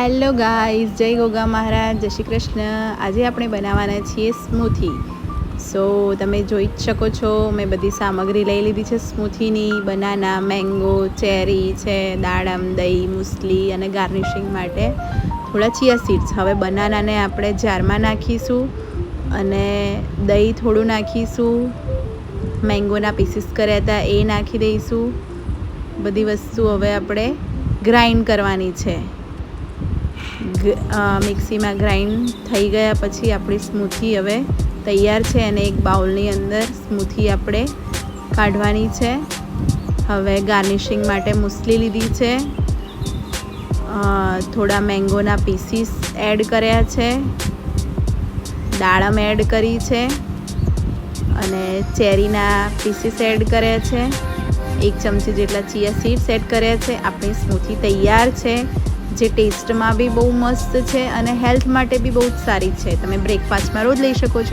Hello guys, જય ગોગા મહારાજ, જય શ્રી કૃષ્ણ. આજે આપણે બનાવવાના છીએ સ્મૂથી. સો તમે જોઈ જ શકો છો, મેં બધી સામગ્રી લઈ લીધી છે સ્મૂથીની. બનાના, મેંગો, ચેરી છે, દાડમ, દહીં, મુસલી અને ગાર્નિશિંગ માટે થોડા ચિયા સીડ્સ. હવે બનાનાને આપણે જારમાં નાખીશું અને દહીં થોડું નાખીશું. મેંગોના પીસીસ કર્યા હતા એ નાખી દઈશું. બધી વસ્તુ હવે આપણે ગ્રાઇન્ડ કરવાની છે. મિક્સીમાં ગ્રાઇન્ડ થઈ ગયા પછી આપણી સ્મૂથી હવે તૈયાર છે અને એક બાઉલની અંદર સ્મૂથી આપણે કાઢવાની છે. હવે ગાર્નિશિંગ માટે મુસલી લીધી છે, થોડા મેંગોના પીસીસ એડ કર્યા છે, દાડમ એડ કરી છે અને ચેરીના પીસીસ એડ કર્યા છે. 1 ચમચી જેટલા ચિયા સીડ્સ એડ કર્યા છે. આપણી સ્મૂથી તૈયાર છે, જે ટેસ્ટમાં બી બહુ મસ્ત છે અને હેલ્થ માટે બી બહુ જ સારી છે. તમે બ્રેકફાસ્ટમાં રોજ લઈ શકો છો.